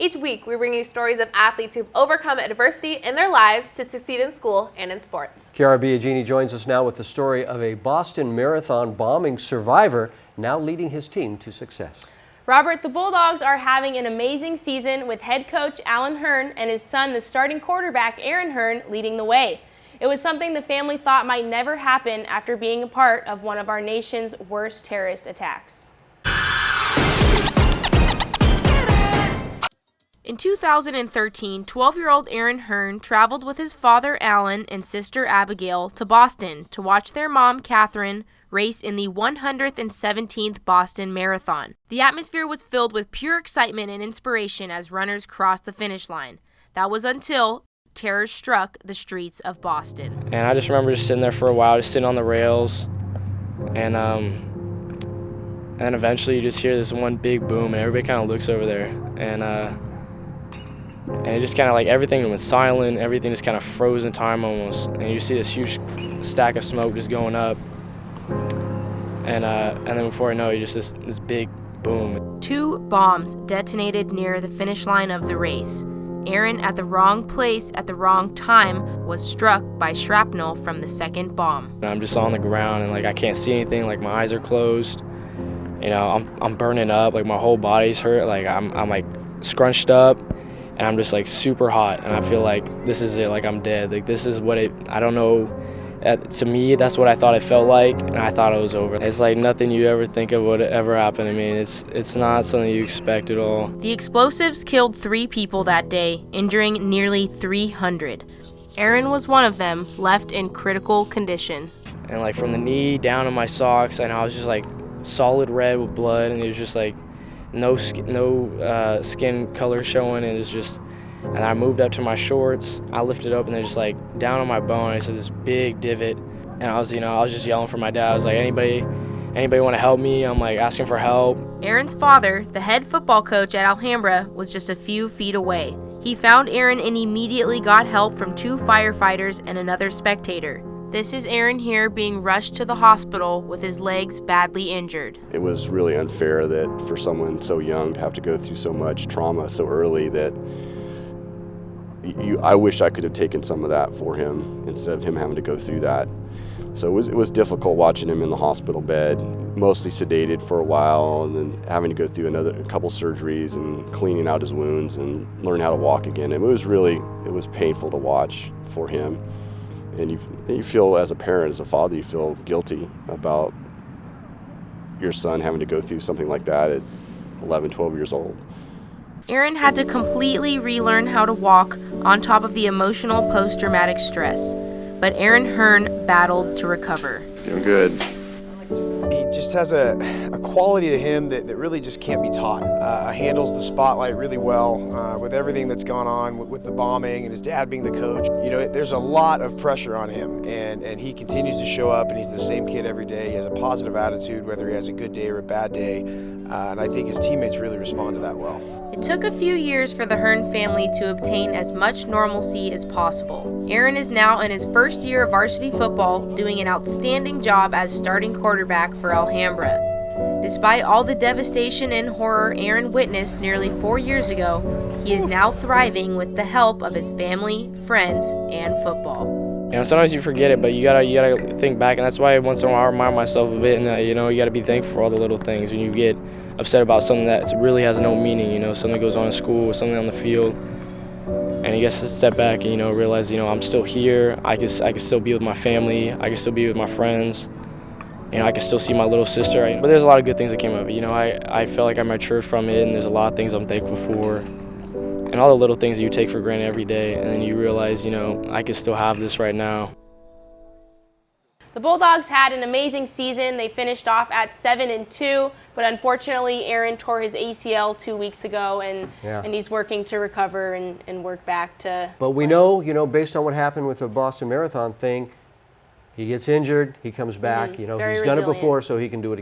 Each week, we bring you stories of athletes who've overcome adversity in their lives to succeed in school and in sports. Kiara Biagini joins us now with the story of a Boston Marathon bombing survivor now leading his team to success. Robert, the Bulldogs are having an amazing season with head coach Aaron Hern and his son, the starting quarterback Aaron Hern, leading the way. It was something the family thought might never happen after being a part of one of our nation's worst terrorist attacks. In 2013, 12-year-old Aaron Hern traveled with his father Alan and sister Abigail to Boston to watch their mom Catherine race in the 117th Boston Marathon. The atmosphere was filled with pure excitement and inspiration as runners crossed the finish line. That was until terror struck the streets of Boston. And I just remember just sitting there for a while, just sitting on the rails, and then eventually you just hear this one big boom, and everybody kind of looks over there, and it just kind of like everything was silent, everything just kind of froze in time almost, and you see this huge stack of smoke just going up, and then before I know it, just this big boom. 2 bombs detonated near the finish line of the race. Aaron, at the wrong place at the wrong time, was struck by shrapnel from the second bomb. I'm just on the ground and like I can't see anything, like my eyes are closed. You know, I'm burning up, like my whole body's hurt, like I'm like scrunched up, and I'm just like super hot, and I feel like this is it, like I'm dead. Like this is what I don't know, to me that's what I thought it felt like, and I thought it was over. It's like nothing you ever think of would ever happen. I mean, it's not something you expect at all. The explosives killed 3 people that day, injuring nearly 300. Aaron was one of them, left in critical condition. And like from the knee down to my socks, and I was just like solid red with blood, and it was just like no skin color showing, and it's just, and I moved up to my shorts, I lifted up, and then just like down on my bone, I saw this big divot, and I was just yelling for my dad. I was like, anybody want to help me? I'm like asking for help. Aaron's father, the head football coach at Alhambra, was just a few feet away. He found Aaron and immediately got help from 2 firefighters and another spectator. This is Aaron here being rushed to the hospital with his legs badly injured. It was really unfair that for someone so young to have to go through so much trauma so early that I wish I could have taken some of that for him instead of him having to go through that. So it was difficult watching him in the hospital bed, mostly sedated for a while, and then having to go through a couple surgeries and cleaning out his wounds and learn how to walk again. It was painful to watch for him. And you feel, as a parent, as a father, you feel guilty about your son having to go through something like that at 11, 12 years old. Aaron had to completely relearn how to walk on top of the emotional post-traumatic stress. But Aaron Hern battled to recover. Doing good. He just has a quality to him that really just can't be taught. Handles the spotlight really well with everything that's gone on with the bombing and his dad being the coach. You know, there's a lot of pressure on him, and he continues to show up, and he's the same kid every day. He has a positive attitude, whether he has a good day or a bad day, and I think his teammates really respond to that well. It took a few years for the Hern family to obtain as much normalcy as possible. Aaron is now in his first year of varsity football, doing an outstanding job as starting quarterback for Alhambra. Despite all the devastation and horror Aaron witnessed nearly 4 years ago, he is now thriving with the help of his family, friends, and football. You know, sometimes you forget it, but you gotta think back, and that's why once in a while I remind myself of it. And you know, you gotta be thankful for all the little things. When you get upset about something that really has no meaning, you know, something goes on in school, something on the field, and you get to step back and realize, I'm still here. I can still be with my family. I can still be with my friends. I can still see my little sister. But there's a lot of good things that came of it. I felt like I matured from it, and there's a lot of things I'm thankful for. And all the little things that you take for granted every day, and then you realize, I can still have this right now. The Bulldogs had an amazing season. They finished off at 7-2, but unfortunately Aaron tore his ACL 2 weeks ago, and he's working to recover and work back to. But we know, based on what happened with the Boston Marathon thing, he gets injured, he comes back, he's done it before, so he can do it again.